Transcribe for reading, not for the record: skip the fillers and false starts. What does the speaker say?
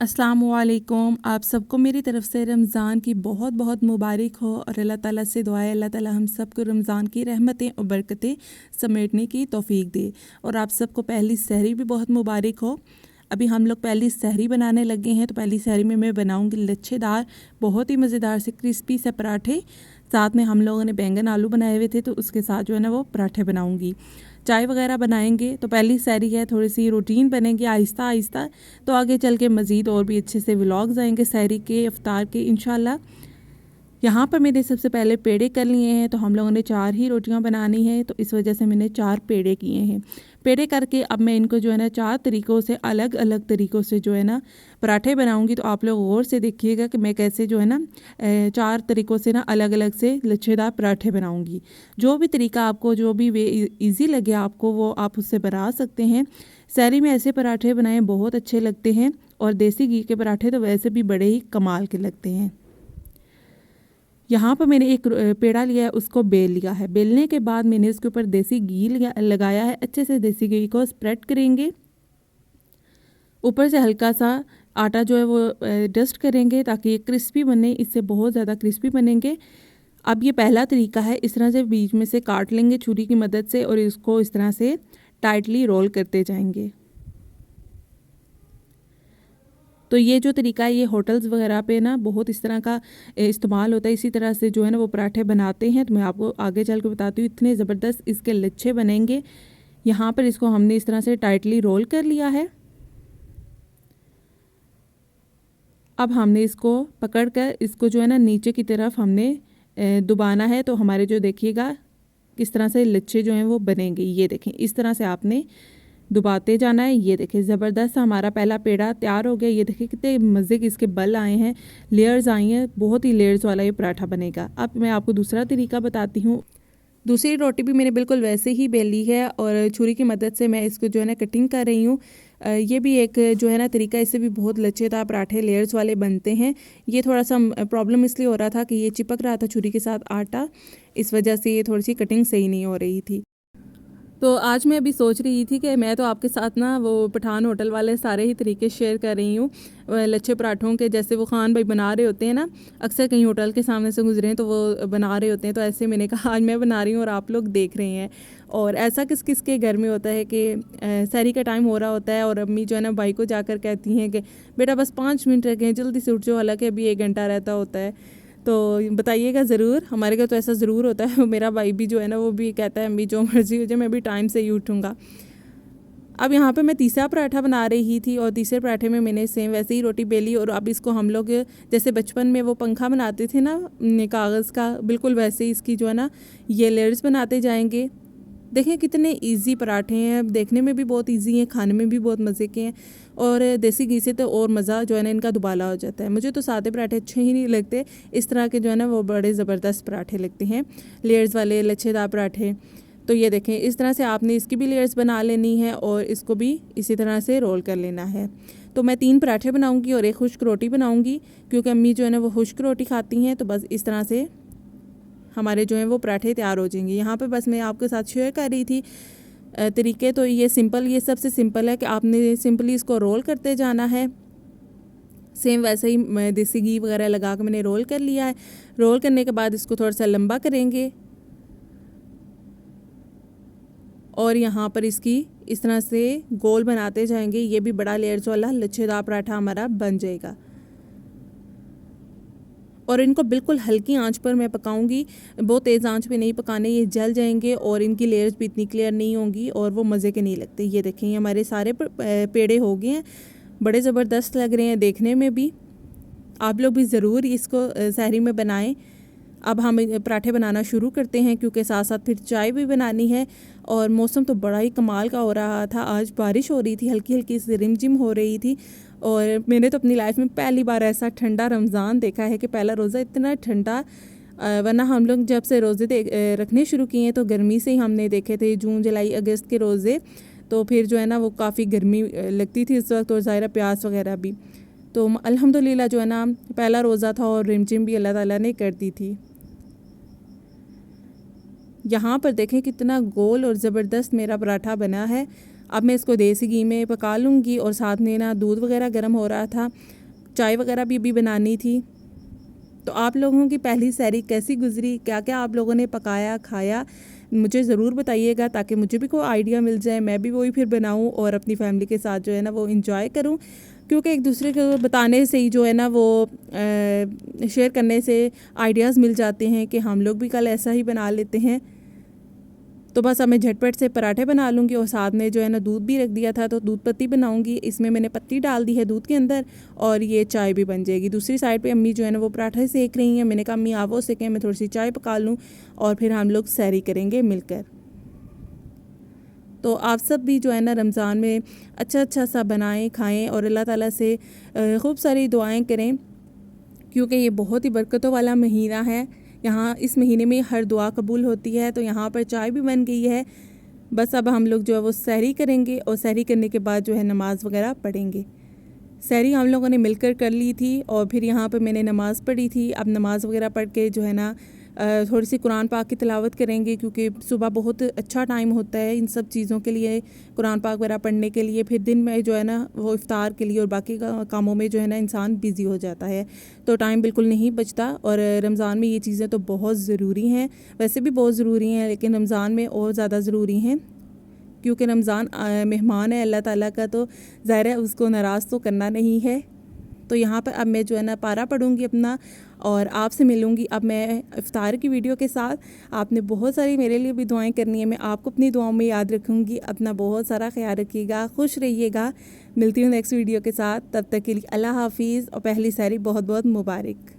अस्सलामुअलैकुम। आप सबको मेरी तरफ़ से रमज़ान की बहुत बहुत मुबारक हो और अल्लाह ताला से दुआ है अल्लाह ताला हम सबको रमज़ान की रहमतें और बरकतें समेटने की तौफ़ीक दे। और आप सबको पहली सहरी भी बहुत मुबारक हो। अभी हम लोग पहली सहरी बनाने लगे हैं। तो पहली सहरी में मैं बनाऊंगी लच्छेदार बहुत ही मज़ेदार से क्रिस्पी से पराठे। साथ में हम लोगों ने बैंगन आलू बनाए हुए थे, तो उसके साथ जो है ना वो पराठे बनाऊंगी। चाय वगैरह बनाएंगे। तो पहली सहरी है, थोड़ी सी रूटीन बनेगी आहिस्ता आहिस्ता। तो आगे चल के मज़ीद और भी अच्छे से व्लॉग्स आएंगे सहरी के, इफ्तार के इंशाल्लाह। यहाँ पर मैंने सबसे पहले पेड़े कर लिए हैं। तो हम लोगों ने 4 ही रोटियां बनानी है, तो इस वजह से मैंने 4 पेड़े किए हैं। पेड़े करके अब मैं इनको जो है ना 4 तरीक़ों से अलग अलग तरीक़ों से जो है ना पराठे बनाऊंगी। तो आप लोग गौर से देखिएगा कि मैं कैसे जो है ना 4 तरीक़ों से ना अलग अलग से लच्छेदार पराठे बनाऊंगी। जो भी तरीका आपको, जो भी वे ईज़ी लगे आपको, वो आप उससे बना सकते हैं। सहरी में ऐसे पराठे बनाएं बहुत अच्छे लगते हैं। और देसी घी के पराठे तो वैसे भी बड़े ही कमाल के लगते हैं। यहाँ पर मैंने एक पेड़ा लिया है, उसको बेल लिया है। बेलने के बाद मैंने उसके ऊपर देसी घी लगाया है। अच्छे से देसी घी को स्प्रेड करेंगे। ऊपर से हल्का सा आटा जो है वो डस्ट करेंगे ताकि ये क्रिस्पी बने। इससे बहुत ज़्यादा क्रिस्पी बनेंगे। अब ये पहला तरीका है, इस तरह से बीच में से काट लेंगे छुरी की मदद से और इसको इस तरह से टाइटली रोल करते जाएंगे। तो ये जो तरीका है ये होटल्स वगैरह पे ना बहुत इस तरह का इस्तेमाल होता है। इसी तरह से जो है ना वो पराठे बनाते हैं। तो मैं आपको आगे चल के बताती हूँ। इतने ज़बरदस्त इसके लच्छे बनेंगे। यहाँ पर इसको हमने इस तरह से टाइटली रोल कर लिया है। अब हमने इसको पकड़ कर इसको जो है ना नीचे की तरफ हमने दबाना है। तो हमारे जो देखिएगा किस तरह से लच्छे जो हैं वो बनेंगे। ये देखें, इस तरह से आपने दबाते जाना है। ये देखें ज़बरदस्त हमारा पहला पेड़ा तैयार हो गया। ये देखें कितने मज़े के इसके बल आए हैं, लेयर्स आई हैं। बहुत ही लेयर्स वाला ये पराठा बनेगा। अब मैं आपको दूसरा तरीका बताती हूँ। दूसरी रोटी भी मैंने बिल्कुल वैसे ही बेली है और छुरी की मदद से मैं इसको जो है ना कटिंग कर रही हूँ। ये भी एक जो है ना तरीका, इससे भी बहुत लच्छेदार पराठे लेयर्स वाले बनते हैं। ये थोड़ा सा प्रॉब्लम इसलिए हो रहा था कि ये चिपक रहा था छुरी के साथ आटा, इस वजह से ये थोड़ी सी कटिंग सही नहीं हो रही थी। तो आज मैं अभी सोच रही थी कि मैं तो आपके साथ ना वो पठान होटल वाले सारे ही तरीके शेयर कर रही हूँ लच्छे पराठों के। जैसे वो खान भाई बना रहे होते हैं ना, अक्सर कहीं होटल के सामने से गुजरे हैं तो वो बना रहे होते हैं। तो ऐसे मैंने कहा आज मैं बना रही हूँ और आप लोग देख रहे हैं। और ऐसा किस किस के घर में होता है कि सहरी का टाइम हो रहा होता है और अम्मी जो है ना भाई को जाकर कहती हैं कि बेटा बस 5 मिनट रह गए, जल्दी से उठ जाओ। हालांकि अभी 1 घंटा रहता होता है। तो बताइएगा ज़रूर। हमारे घर तो ऐसा ज़रूर होता है। मेरा भाई भी जो है ना वो भी कहता है अम्मी जो मर्ज़ी हो जाए, मैं भी टाइम से ही उठूँगा। अब यहाँ पे मैं तीसरा पराठा बना रही थी और तीसरे पराठे में मैंने सेम वैसे ही रोटी बेली। और अब इसको हम लोग जैसे बचपन में वो पंखा बनाते थे ना कागज़ का, बिल्कुल वैसे ही इसकी जो है ना ये लेयर्स बनाते जाएंगे। देखें कितने इजी पराठे हैं, देखने में भी बहुत इजी हैं, खाने में भी बहुत मज़े के हैं। और देसी घी से तो और मज़ा जो है ना इनका दुबाला हो जाता है। मुझे तो सादे पराठे अच्छे ही नहीं लगते, इस तरह के जो है ना वो बड़े ज़बरदस्त पराठे लगते हैं, लेयर्स वाले लच्छेदार पराठे। तो ये देखें इस तरह से आपने इसकी भी लेयर्स बना लेनी है और इसको भी इसी तरह से रोल कर लेना है। तो मैं 3 पराठे बनाऊँगी और 1 खुश्क रोटी बनाऊँगी, क्योंकि अम्मी जो है ना वो खुश्क रोटी खाती हैं। तो बस इस तरह से हमारे जो हैं वो पराठे तैयार हो जाएंगे। यहाँ पे बस मैं आपके साथ शेयर कर रही थी तरीके। तो ये सिंपल, ये सबसे सिंपल है कि आपने सिंपली इसको रोल करते जाना है। सेम वैसे ही देसी घी वगैरह लगा कर मैंने रोल कर लिया है। रोल करने के बाद इसको थोड़ा सा लंबा करेंगे और यहाँ पर इसकी इस तरह से गोल बनाते जाएंगे। ये भी बड़ा लेयर्स वाला लच्छेदार पराठा हमारा बन जाएगा। और इनको बिल्कुल हल्की आंच पर मैं पकाऊंगी, बहुत तेज़ आंच पे नहीं पकाने, ये जल जाएंगे और इनकी लेयर्स भी इतनी क्लियर नहीं होंगी और वो मज़े के नहीं लगते। ये देखें हमारे सारे पेड़े हो गए हैं, बड़े ज़बरदस्त लग रहे हैं देखने में भी। आप लोग भी ज़रूर इसको सहरी में बनाएं। अब हम पराठे बनाना शुरू करते हैं, क्योंकि साथ साथ फिर चाय भी बनानी है। और मौसम तो बड़ा ही कमाल का हो रहा था। आज बारिश हो रही थी, हल्की हल्की सी रिमझिम हो रही थी। और मैंने तो अपनी लाइफ में पहली बार ऐसा ठंडा रमज़ान देखा है कि पहला रोज़ा इतना ठंडा। वरना हम लोग जब से रोज़े रखने शुरू किए हैं तो गर्मी से ही हमने देखे थे, जून जुलाई अगस्त के रोज़े। तो फिर जो है ना वो काफ़ी गर्मी लगती थी इस वक्त, और ज़ाहिर प्यास वगैरह भी। तो अल्हम्दुलिल्लाह जो है ना पहला रोज़ा था और रिमझिम भी अल्लाह ताला ने कर दी थी। यहाँ पर देखें कितना गोल और ज़बरदस्त मेरा पराठा बना है। अब मैं इसको देसी घी में पका लूँगी और साथ में ना दूध वगैरह गर्म हो रहा था, चाय वगैरह भी अभी बनानी थी। तो आप लोगों की पहली सहरी कैसी गुजरी, क्या क्या आप लोगों ने पकाया खाया, मुझे ज़रूर बताइएगा ताकि मुझे भी कोई आइडिया मिल जाए, मैं भी वही फिर बनाऊं और अपनी फैमिली के साथ जो है ना वो इंजॉय करूं। क्योंकि एक दूसरे को बताने से ही जो है ना वो शेयर करने से आइडियाज़ मिल जाते हैं कि हम लोग भी कल ऐसा ही बना लेते हैं। तो बस अब मैं झटपट से पराठे बना लूँगी और साथ में जो है ना दूध भी रख दिया था तो दूध पत्ती बनाऊँगी। इसमें मैंने पत्ती डाल दी है दूध के अंदर और ये चाय भी बन जाएगी। दूसरी साइड पे अम्मी जो है ना वो पराठे सेक रही हैं। मैंने कहा अम्मी आप वो सेकें, मैं थोड़ी सी चाय पका लूँ और फिर हम लोग सैरी करेंगे मिलकर। तो आप सब भी जो है ना रमज़ान में अच्छा सा बनाएं खाएँ और अल्लाह ताला से खूब सारी दुआएँ करें, क्योंकि ये बहुत ही बरकतों वाला महीना है। यहाँ इस महीने में हर दुआ कबूल होती है। तो यहाँ पर चाय भी बन गई है। बस अब हम लोग जो है वो सहरी करेंगे और सहरी करने के बाद जो है नमाज़ वगैरह पढ़ेंगे। सहरी हम लोगों ने मिलकर कर ली थी और फिर यहाँ पर मैंने नमाज़ पढ़ी थी। अब नमाज़ वगैरह पढ़ के जो है ना थोड़ी सी कुरान पाक की तिलावत करेंगे, क्योंकि सुबह बहुत अच्छा टाइम होता है इन सब चीज़ों के लिए, कुरान पाक वगैरह पढ़ने के लिए। फिर दिन में जो है ना वो इफ्तार के लिए और बाकी कामों में जो है ना इंसान बिज़ी हो जाता है, तो टाइम बिल्कुल नहीं बचता। और रमज़ान में ये चीज़ें तो बहुत ज़रूरी हैं, वैसे भी बहुत ज़रूरी हैं लेकिन रमज़ान में और ज़्यादा ज़रूरी हैं, क्योंकि रमज़ान मेहमान है अल्लाह ताला का, तो ज़ाहिर है उसको नाराज़ तो करना नहीं है। तो यहाँ पर अब मैं जो है ना पारा पढ़ूँगी अपना और आपसे मिलूँगी अब मैं इफ्तार की वीडियो के साथ। आपने बहुत सारी मेरे लिए भी दुआएं करनी है, मैं आपको अपनी दुआओं में याद रखूँगी। अपना बहुत सारा ख्याल रखिएगा, खुश रहिएगा। मिलती हूँ नेक्स्ट वीडियो के साथ, तब तक के लिए अल्लाह हाफिज़ और पहली सहरी बहुत बहुत मुबारक।